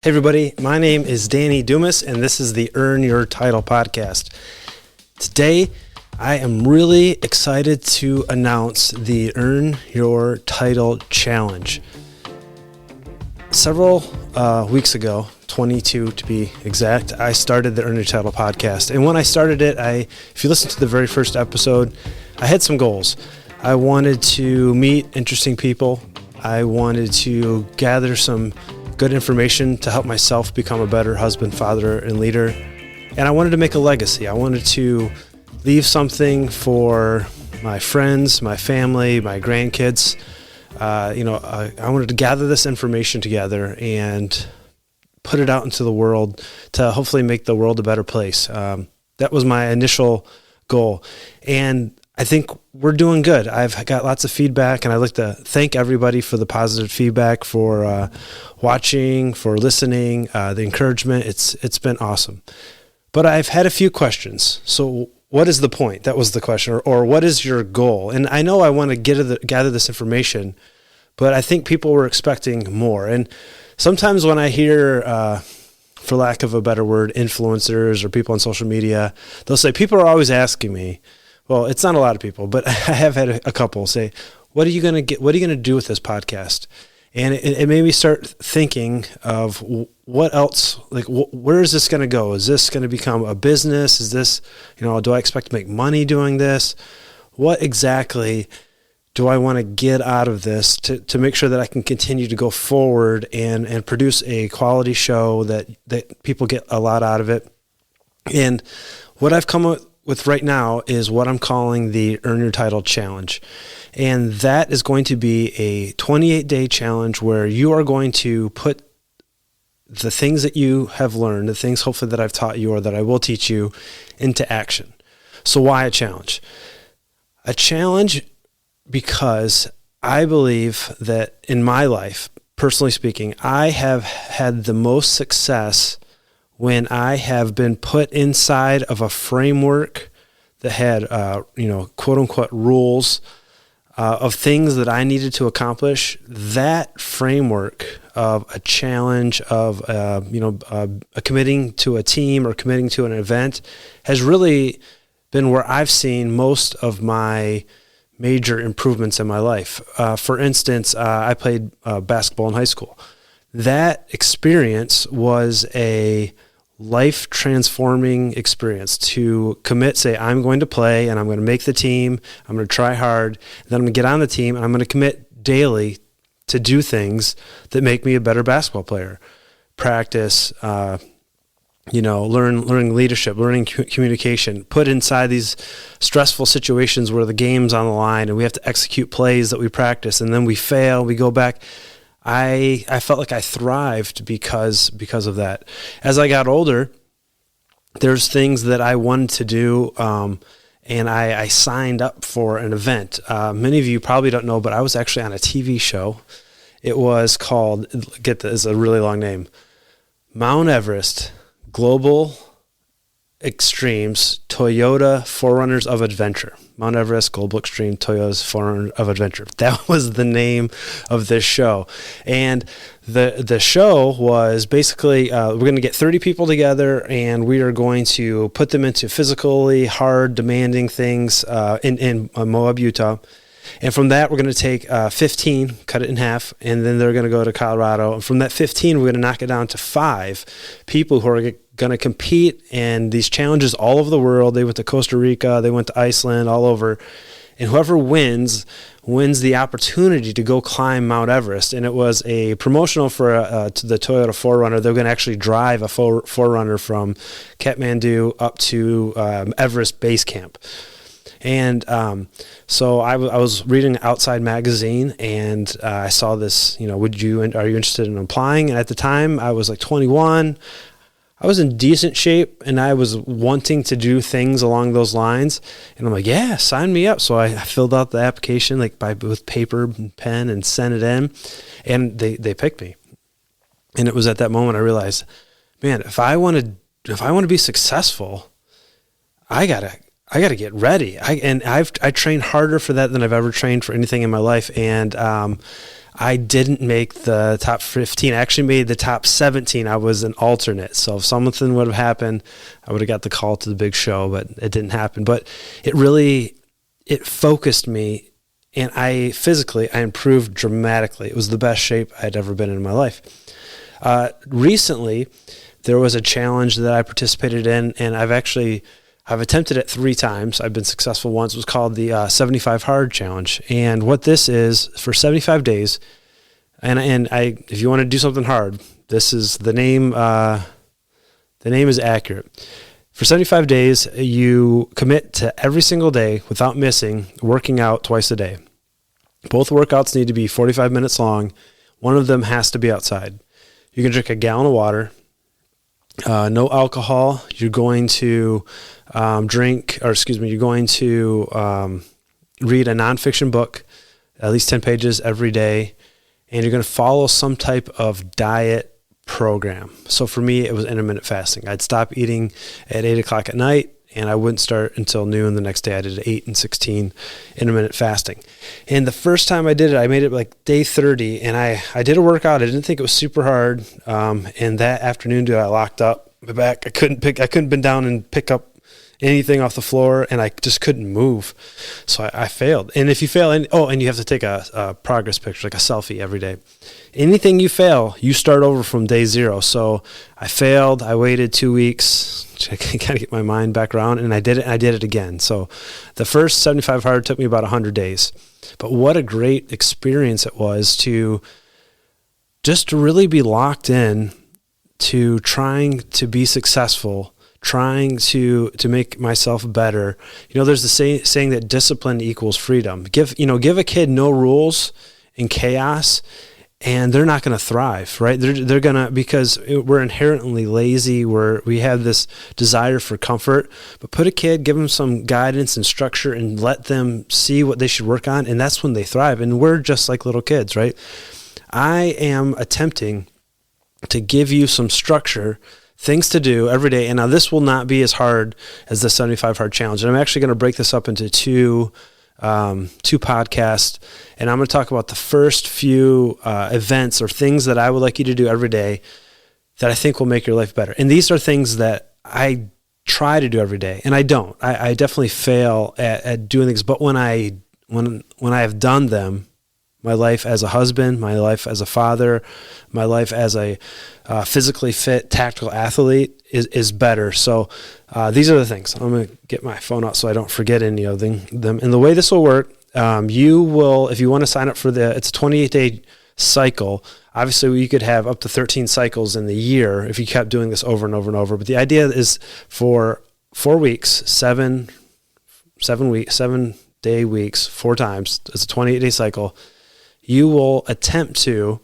Hey everybody, my name is Danny Dumas and this is the Earn Your Title podcast. Today, I am really excited to announce the Earn Your Title Challenge. Several weeks ago, 22 to be exact, I started the Earn Your Title podcast. And when I started it, if you listen to the very first episode, I had some goals. I wanted to meet interesting people. I wanted to gather some good information to help myself become a better husband, father, and leader. And I wanted to make a legacy. I wanted to leave something for my friends, my family, my grandkids. I wanted to gather this information together and put it out into the world to hopefully make the world a better place. That was my initial goal. And I think we're doing good. I've got lots of feedback, and I'd like to thank everybody for the positive feedback, for watching, for listening, the encouragement. It's been awesome. But I've had a few questions. So what is the point? That was the question. Or what is your goal? And I know I want to gather this information, but I think people were expecting more. And sometimes when I hear, for lack of a better word, influencers or people on social media, they'll say, people are always asking me. Well, it's not a lot of people, but I have had a couple say, what are you going to do with this podcast? And it made me start thinking of what else, like where is this going to go? Is this going to become a business? Is this, do I expect to make money doing this? What exactly do I want to get out of this to make sure that I can continue to go forward and produce a quality show that people get a lot out of it? And what I've come up with right now is what I'm calling the Earn Your Title Challenge. And that is going to be a 28-day challenge where you are going to put the things that you have learned, the things hopefully that I've taught you or that I will teach you, into action. So why a challenge? A challenge because I believe that in my life, personally speaking, I have had the most success when I have been put inside of a framework that had, quote unquote rules of things that I needed to accomplish. That framework of a challenge of, committing to a team or committing to an event has really been where I've seen most of my major improvements in my life. For instance, I played basketball in high school. That experience was a life-transforming experience to commit, say, I'm going to play and I'm going to make the team, I'm going to try hard, then I'm going to get on the team and I'm going to commit daily to do things that make me a better basketball player. Practice, learning leadership, learning communication, put inside these stressful situations where the game's on the line and we have to execute plays that we practice and then we fail, we go back. I felt like I thrived because of that. As I got older, there's things that I wanted to do, and I signed up for an event. Many of you probably don't know, but I was actually on a TV show. It was called, get this, it's a really long name, Mount Everest Global Extremes Toyota Forerunners of Adventure. Mount Everest Global Extreme Toyota's Forerunners of Adventure. That was the name of this show. And the show was basically, we're going to get 30 people together and we are going to put them into physically hard, demanding things in Moab, Utah. And from that, we're going to take 15, cut it in half, and then they're going to go to Colorado. And from that 15, we're going to knock it down to 5 people who are going to compete in these challenges all over the world. They went to Costa Rica, they went to Iceland, all over. And whoever wins the opportunity to go climb Mount Everest. And it was a promotional for to the Toyota 4Runner. They're going to actually drive a 4Runner from Kathmandu up to Everest Base Camp. And so I was reading Outside Magazine, and I saw this, are you interested in applying? And at the time, I was like 21. I was in decent shape, and I was wanting to do things along those lines. And I'm like, yeah, sign me up. So I filled out the application with paper and pen and sent it in, and they picked me. And it was at that moment I realized, man, if I want to be successful, I gotta I got to get ready. I trained harder for that than I've ever trained for anything in my life. And I didn't make the top 15. I actually made the top 17. I was an alternate. So if something would have happened, I would have got the call to the big show, but it didn't happen. But it focused me, and I improved dramatically. It was the best shape I'd ever been in my life. Recently, there was a challenge that I participated in, and I've attempted it 3 times. I've been successful once. It was called the 75 Hard Challenge. And what this is, for 75 days, if you want to do something hard, this is the name. The name is accurate. For 75 days, you commit to every single day without missing working out twice a day. Both workouts need to be 45 minutes long. One of them has to be outside. You can drink a gallon of water. No alcohol. You're going to you're going to read a nonfiction book, at least 10 pages every day, and you're going to follow some type of diet program. So for me, it was intermittent fasting. I'd stop eating at 8 o'clock at night, and I wouldn't start until noon the next day. I did 8 and 16 intermittent fasting. And the first time I did it, I made it like day 30, and I did a workout. I didn't think it was super hard. And that afternoon, I locked up my back. I couldn't bend down and pick up anything off the floor, and I just couldn't move. So I failed. And if you fail, and you have to take a progress picture, like a selfie every day. Anything you fail, you start over from day 0. So I failed. I waited 2 weeks to kind of get my mind back around, and I did it again. So the first 75 hard took me about 100 days. But what a great experience it was to really be locked in to trying to be successful, trying to make myself better. There's the saying that discipline equals freedom. Give a kid no rules and chaos, and they're not going to thrive, right? They're going to, because we're inherently lazy. We have this desire for comfort, but put a kid, give them some guidance and structure, and let them see what they should work on, and that's when they thrive. And we're just like little kids, right? I am attempting to give you some structure, things to do every day. And now this will not be as hard as the 75 Hard Challenge. And I'm actually going to break this up into two podcasts. And I'm going to talk about the first few events or things that I would like you to do every day that I think will make your life better. And these are things that I try to do every day, and I don't. I definitely fail at doing things. But when I have done them, my life as a husband, my life as a father, my life as a physically fit, tactical athlete is better. So these are the things. I'm going to get my phone out so I don't forget any of them. And the way this will work, you will, if you want to sign up for it's a 28-day cycle. Obviously, you could have up to 13 cycles in the year if you kept doing this over and over and over. But the idea is for 4 weeks, 7-day weeks, 4 times. It's a 28-day cycle. You will attempt to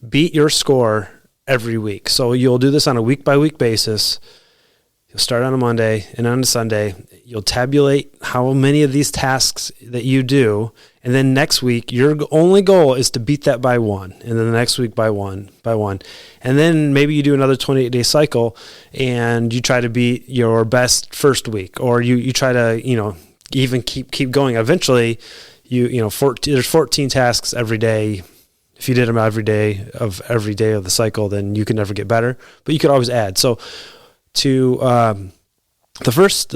beat your score every week. So you'll do this on a week-by-week basis. You'll start on a Monday, and on a Sunday, you'll tabulate how many of these tasks that you do, and then next week, your only goal is to beat that by 1, and then the next week by 1. And then maybe you do another 28-day cycle, and you try to beat your best first week, or you try to, even keep going. Eventually, there's 14 tasks every day. If you did them every day of the cycle, then you can never get better, but you could always add. So the first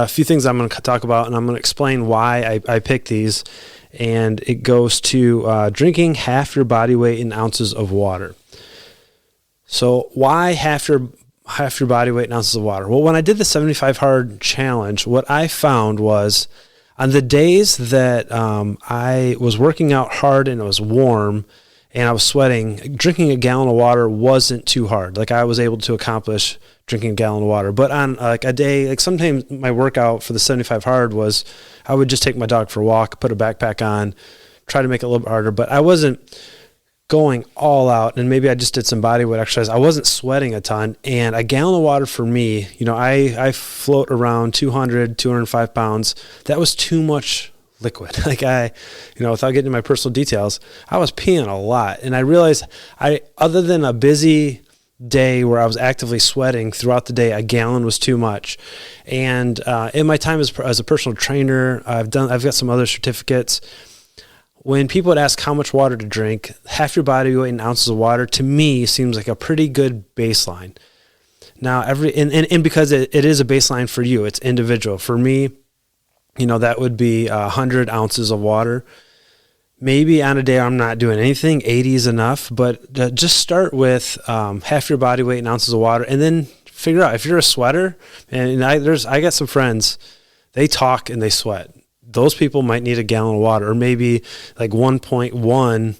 few things I'm going to talk about, and I'm going to explain why I picked these, and it goes to drinking half your body weight in ounces of water. So why half your body weight in ounces of water? Well, when I did the 75 Hard Challenge, what I found was on the days that I was working out hard and it was warm and I was sweating, drinking a gallon of water wasn't too hard. Like, I was able to accomplish drinking a gallon of water. But on like a day, like sometimes my workout for the 75 Hard was I would just take my dog for a walk, put a backpack on, try to make it a little bit harder. But I wasn't going all out, and maybe I just did some body weight exercise. I wasn't sweating a ton, and a gallon of water for me, I float around 205 pounds. That was too much liquid. Like, without getting into my personal details, I was peeing a lot, and I realized other than a busy day where I was actively sweating throughout the day, a gallon was too much. And in my time as a personal trainer, I've got some other certificates. When people would ask how much water to drink, half your body weight in ounces of water, to me, seems like a pretty good baseline. Now, and because it is a baseline for you, it's individual. For me, that would be 100 ounces of water. Maybe on a day I'm not doing anything, 80 is enough, but just start with half your body weight in ounces of water, and then figure out if you're a sweater. And I got some friends, they talk and they sweat. Those people might need a gallon of water, or maybe like 1.1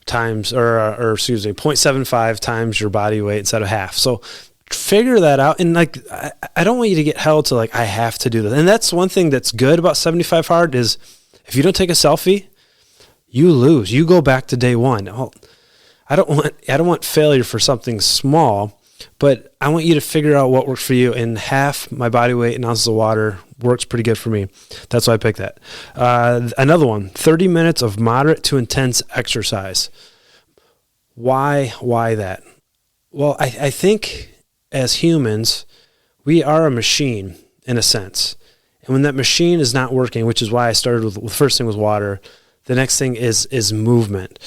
times, or excuse me, 0.75 times your body weight instead of half. So figure that out. And like, I don't want you to get held to like, I have to do this. And that's one thing that's good about 75 Hard is if you don't take a selfie, you lose. You go back to day one. I don't want failure for something small, but I want you to figure out what works for you. And half my body weight in ounces of water works pretty good for me. That's why I picked that. Another one, 30 minutes of moderate to intense exercise. Why that? Well, I think as humans, we are a machine in a sense. And when that machine is not working, which is why I started with the first thing was water, the next thing is movement.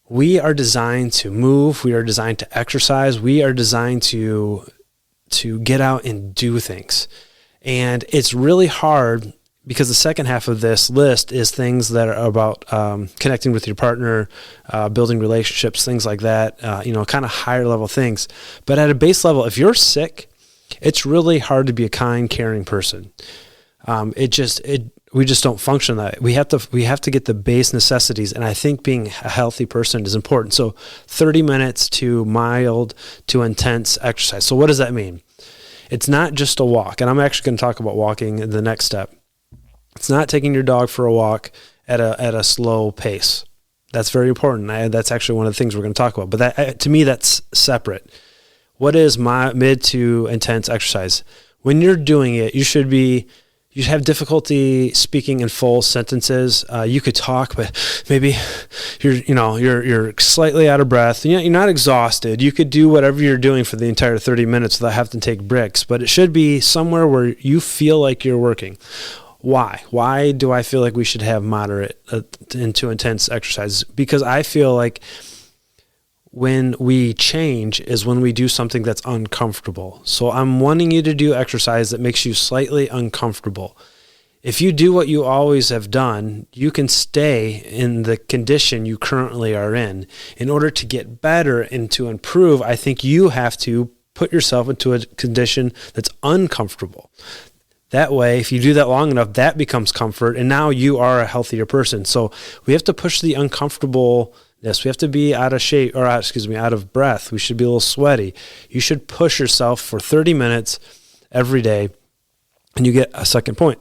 We are designed to move. We are designed to exercise. We are designed to get out and do things. And it's really hard because the second half of this list is things that are about connecting with your partner, building relationships, things like that, kind of higher level things. But at a base level, if you're sick, it's really hard to be a kind, caring person. We just don't function that way. We have to get the base necessities, and I think being a healthy person is important. So 30 minutes to mild to intense exercise. So what does that mean? It's not just a walk, and I'm actually going to talk about walking in the next step. It's not taking your dog for a walk at a slow pace. That's very important. That's actually one of the things we're going to talk about. But that, to me, that's separate. What is my mid to intense exercise? When you're doing it, you have difficulty speaking in full sentences. You could talk, but maybe you're slightly out of breath. You're not exhausted. You could do whatever you're doing for the entire 30 minutes without having to take breaks, but it should be somewhere where you feel like you're working. Why? Why do I feel like we should have moderate to intense exercise? Because I feel like when we change is when we do something that's uncomfortable. So I'm wanting you to do exercise that makes you slightly uncomfortable. If you do what you always have done, you can stay in the condition you currently are in. In order to get better and to improve, I think you have to put yourself into a condition that's uncomfortable. That way, if you do that long enough, that becomes comfort, and now you are a healthier person. So we have to push the uncomfortableness. We have to be out of breath. We should be a little sweaty. You should push yourself for 30 minutes every day, and you get a second point.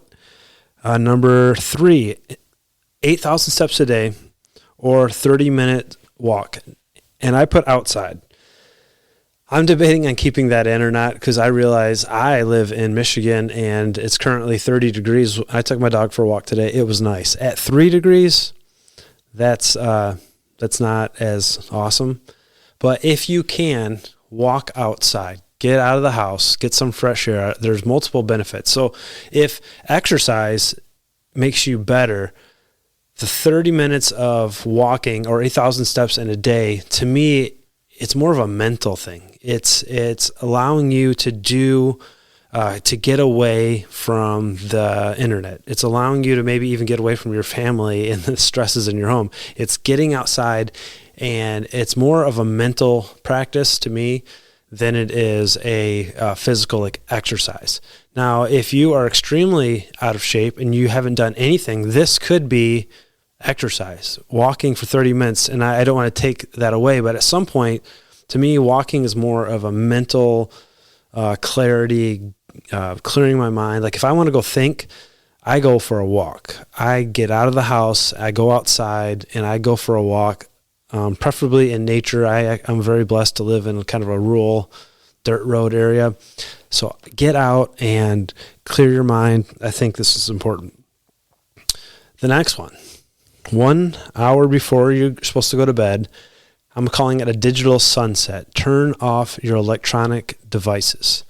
Number 3, 8,000 steps a day or 30-minute walk. And I put outside. I'm debating on keeping that in or not because I realize I live in Michigan and it's currently 30 degrees. I took my dog for a walk today. It was nice. At 3 degrees, that's not as awesome. But if you can, walk outside. Get out of the house. Get some fresh air. There's multiple benefits. So if exercise makes you better, the 30 minutes of walking or 8,000 steps in a day, to me, it's more of a mental thing. It's allowing you to get away from the internet. It's allowing you to maybe even get away from your family and the stresses in your home. It's getting outside, and it's more of a mental practice to me than it is a physical exercise. Now, if you are extremely out of shape and you haven't done anything, this could be exercise, walking for 30 minutes. And I don't want to take that away, but at some point, to me, walking is more of a mental clarity, clearing my mind. Like if I want to go think, I go for a walk. I get out of the house, I go outside, and I go for a walk, preferably in nature. I'm very blessed to live in kind of a rural dirt road area. So get out and clear your mind. I think this is important. The next one, 1 hour before you're supposed to go to bed, I'm calling it a digital sunset. Turn off your electronic devices,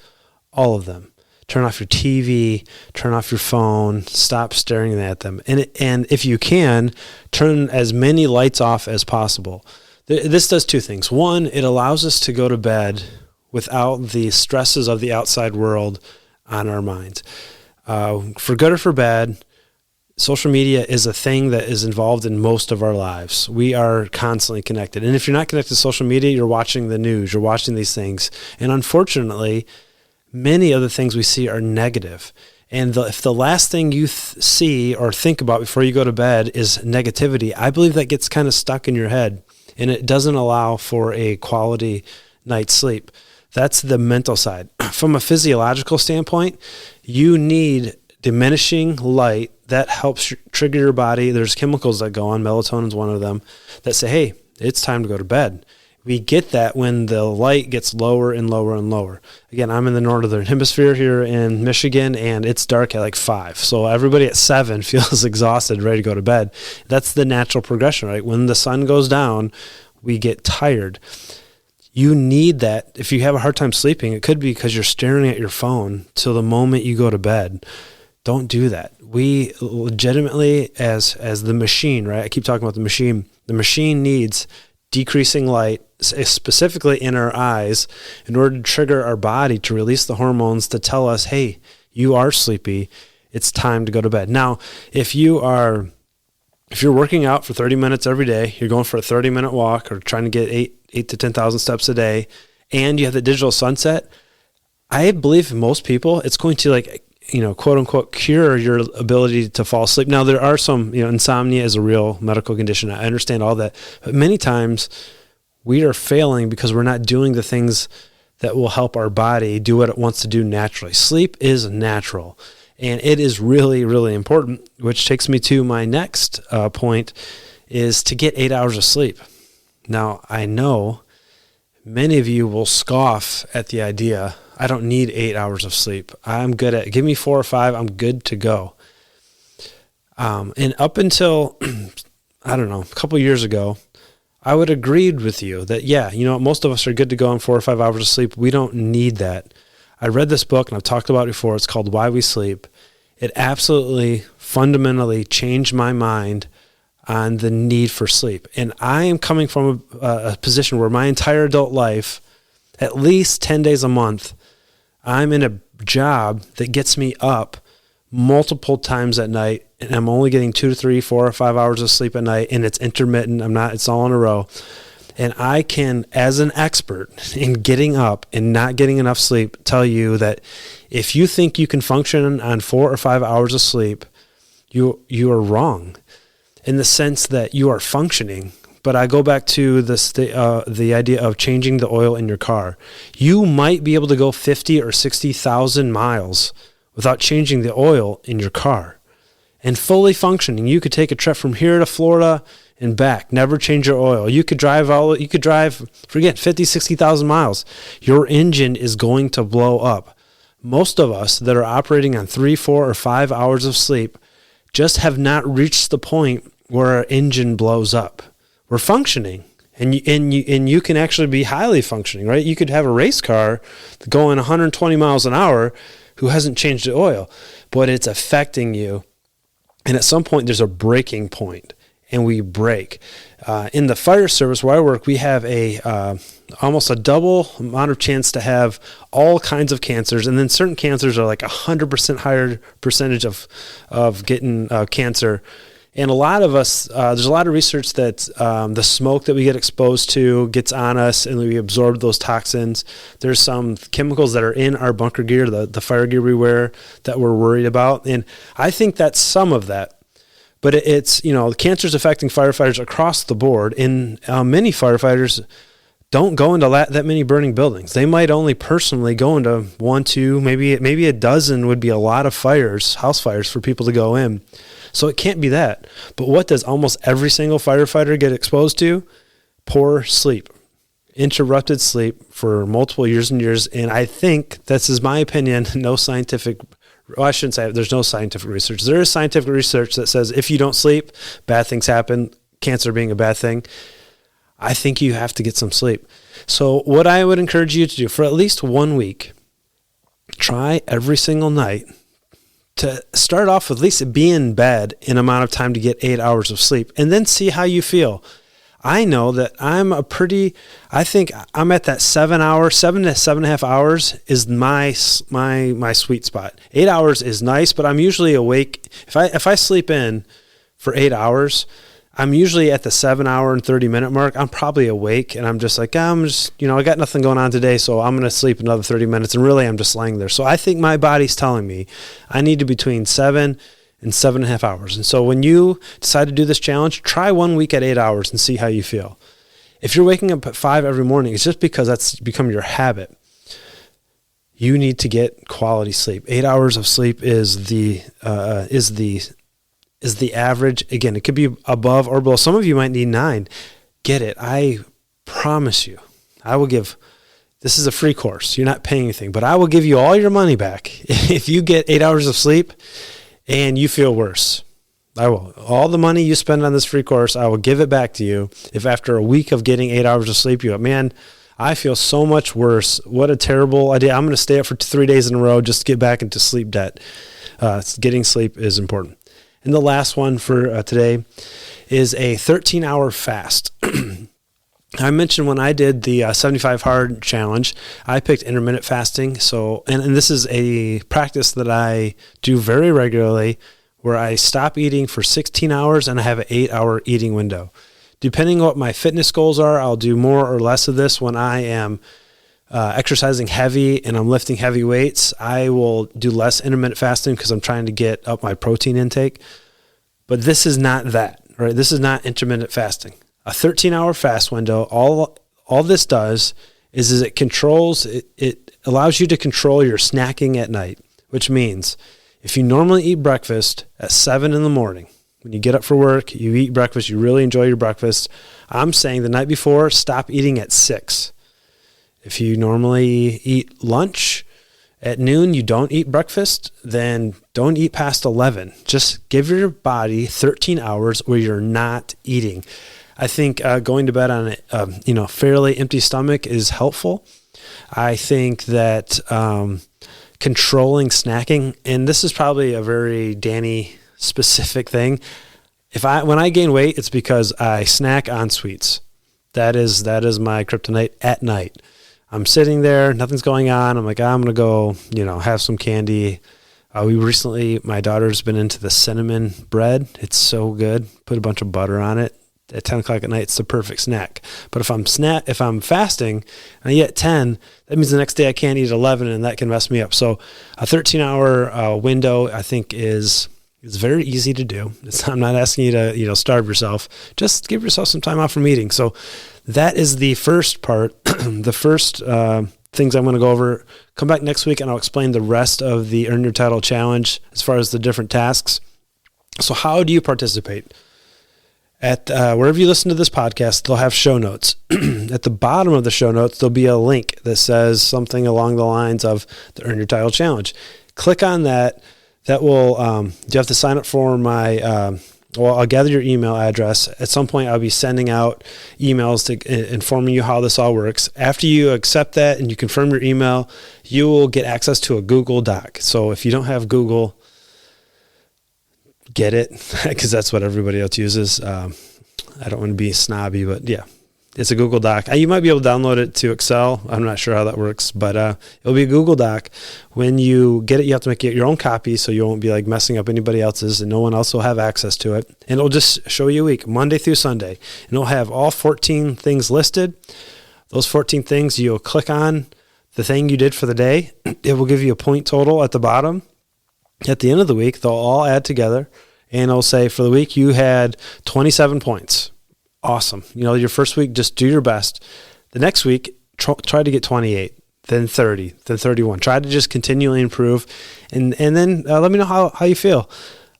all of them. Turn off your TV, turn off your phone, stop staring at them. And if you can, turn as many lights off as possible. This does two things. One, it allows us to go to bed without the stresses of the outside world on our minds. For good or for bad, social media is a thing that is involved in most of our lives. We are constantly connected. And if you're not connected to social media, you're watching the news, you're watching these things. And unfortunately, many of the things we see are negative. And if the last thing you see or think about before you go to bed is negativity, I believe that gets kind of stuck in your head, and it doesn't allow for a quality night's sleep. That's the mental side. From a physiological standpoint, you need diminishing light that helps trigger your body. There's chemicals that go on, melatonin is one of them, that say, hey, it's time to go to bed. We get that when the light gets lower and lower and lower. Again, I'm in the northern hemisphere here in Michigan, and it's dark at like 5. So everybody at 7 feels exhausted, ready to go to bed. That's the natural progression, right? When the sun goes down, we get tired. You need that. If you have a hard time sleeping, it could be because you're staring at your phone till the moment you go to bed. Don't do that. We legitimately, as the machine, right? I keep talking about the machine needs decreasing light, specifically in our eyes, in order to trigger our body to release the hormones to tell us, hey, you are sleepy. It's time to go to bed. Now, if you're working out for 30 minutes every day, you're going for a 30-minute walk or trying to get 8 to 10,000 steps a day, and you have the digital sunset, I believe most people, it's going to quote unquote, cure your ability to fall asleep. Now, there are some, insomnia is a real medical condition. I understand all that. But many times we are failing because we're not doing the things that will help our body do what it wants to do naturally. Sleep is natural, and it is really, really important, which takes me to my next point, is to get 8 hours of sleep. Now, I know many of you will scoff at the idea, I don't need 8 hours of sleep. I'm good at, give me 4 or 5, I'm good to go. And up until, a couple years ago, I would agreed with you that, most of us are good to go on 4 or 5 hours of sleep. We don't need that. I read this book, and I've talked about it before. It's called Why We Sleep. It absolutely, fundamentally changed my mind on the need for sleep. And I am coming from a position where my entire adult life, at least 10 days a month, I'm in a job that gets me up multiple times at night, and I'm only getting 2 to 3, 4 or 5 hours of sleep at night, and it's intermittent. It's all in a row. And I can, as an expert in getting up and not getting enough sleep, tell you that if you think you can function on 4 or 5 hours of sleep, you are wrong in the sense that you are functioning. But I go back to the idea of changing the oil in your car. You might be able to go 50 or 60,000 miles without changing the oil in your car. And fully functioning, you could take a trip from here to Florida and back, never change your oil. You could drive 50, 60,000 miles. Your engine is going to blow up. Most of us that are operating on 3, 4, or 5 hours of sleep just have not reached the point where our engine blows up. We're functioning, and you can actually be highly functioning, right? You could have a race car going 120 miles an hour who hasn't changed the oil, but it's affecting you. And at some point, there's a breaking point, and we break. In the fire service where I work, we have almost a double amount of chance to have all kinds of cancers, and then certain cancers are like 100% higher percentage of getting cancer. And a lot of us, there's a lot of research that the smoke that we get exposed to gets on us, and we absorb those toxins. There's some chemicals that are in our bunker gear, the fire gear we wear, that we're worried about. And I think that's some of that. But it's, cancer's affecting firefighters across the board. And many firefighters don't go into that many burning buildings. They might only personally go into 1, 2, maybe a dozen would be a lot of fires, house fires for people to go in. So it can't be that. But what does almost every single firefighter get exposed to? Poor sleep, interrupted sleep for multiple years and years. And I think, this is my opinion, I shouldn't say there's no scientific research. There is scientific research that says if you don't sleep, bad things happen, cancer being a bad thing. I think you have to get some sleep. So what I would encourage you to do for at least 1 week, try every single night to start off with at least be in bed in amount of time to get 8 hours of sleep, and then see how you feel. I know that I think I'm at that 7 to 7.5 hours is my sweet spot. 8 hours is nice, but I'm usually awake. If I sleep in for 8 hours, I'm usually at the 7 hour and 30 minute mark. I'm probably awake and I'm just like, I got nothing going on today, so I'm going to sleep another 30 minutes. And really I'm just laying there. So I think my body's telling me I need to between 7 and 7.5 hours. And so when you decide to do this challenge, try 1 week at 8 hours and see how you feel. If you're waking up at 5 every morning, it's just because that's become your habit. You need to get quality sleep. 8 hours of sleep is the average. Again, it could be above or below. Some of you might need 9. Get it. I promise you, this is a free course. You're not paying anything, but I will give you all your money back if you get 8 hours of sleep and you feel worse. I will. All the money you spend on this free course, I will give it back to you if after a week of getting 8 hours of sleep, you go, man, I feel so much worse. What a terrible idea. I'm going to stay up for 3 days in a row just to get back into sleep debt. Getting sleep is important. And the last one for today is a 13-hour fast. I mentioned when I did the 75 Hard Challenge, I picked intermittent fasting. So, and this is a practice that I do very regularly where I stop eating for 16 hours and I have an 8-hour eating window. Depending on what my fitness goals are, I'll do more or less of this. When I am exercising heavy and I'm lifting heavy weights, I will do less intermittent fasting because I'm trying to get up my protein intake. But this is not that, right? This is not intermittent fasting. A 13-hour fast window, all this does is it allows you to control your snacking at night, which means if you normally eat breakfast at 7 in the morning, when you get up for work, you eat breakfast, you really enjoy your breakfast. I'm saying the night before, stop eating at 6. If you normally eat lunch at noon, you don't eat breakfast, then don't eat past 11. Just give your body 13 hours where you're not eating. I think going to bed on a fairly empty stomach is helpful. I think that controlling snacking, and this is probably a very Danny specific thing. When I gain weight, it's because I snack on sweets. That is my kryptonite at night. I'm sitting there, nothing's going on. I'm like, I'm going to go, have some candy. My daughter's been into the cinnamon bread. It's so good. Put a bunch of butter on it. At 10 o'clock at night, it's the perfect snack. But if I'm fasting and I eat at 10, that means the next day I can't eat at 11, and that can mess me up. So a 13-hour window, I think, is very easy to do. I'm not asking you to starve yourself. Just give yourself some time off from eating. So that is the first part. The first things I'm going to go over. Come back next week and I'll explain the rest of the Earn Your Title Challenge as far as the different tasks. So how do you participate? At wherever you listen to this podcast, they'll have show notes. At the bottom of the show notes, there'll be a link that says something along the lines of the Earn Your Title Challenge. Click on that. That will, you have to sign up for I'll gather your email address. At some point, I'll be sending out emails to informing you how this all works. After you accept that and you confirm your email, you will get access to a Google Doc. So if you don't have Google, get it, because that's what everybody else uses. I don't want to be snobby, but yeah, it's a Google Doc. You might be able to download it to Excel. I'm not sure how that works, but it'll be a Google Doc. When you get it, you have to make it your own copy so you won't be like messing up anybody else's, and no one else will have access to it. And it'll just show you a week, Monday through Sunday, and it'll have all 14 things listed. Those 14 things, you'll click on the thing you did for the day. It will give you a point total at the bottom. At the end of the week, they'll all add together, and it'll say for the week you had 27 points. Awesome. Your first week, just do your best. The next week, try to get 28, then 30, then 31. Try to just continually improve, and then let me know how you feel.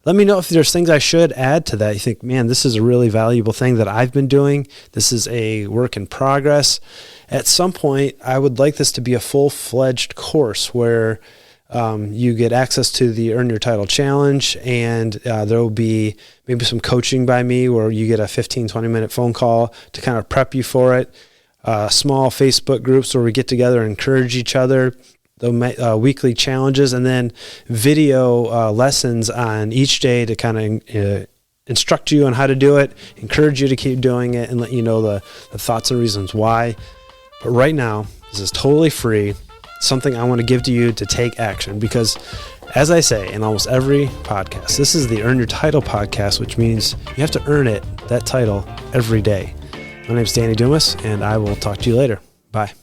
Let me know if there's things I should add to that. You think, man, this is a really valuable thing that I've been doing. This is a work in progress. At some point, I would like this to be a full-fledged course where You get access to the Earn Your Title Challenge, and there will be maybe some coaching by me where you get a 15, 20-minute phone call to kind of prep you for it. Small Facebook groups where we get together and encourage each other, the weekly challenges, and then video lessons on each day to kind of instruct you on how to do it, encourage you to keep doing it, and let you know the thoughts and reasons why. But right now, this is totally free, something I want to give to you to take action, because as I say in almost every podcast, this is the Earn Your Title podcast, which means you have to earn that title every day. My name is Danny Dumas, and I will talk to you later. Bye.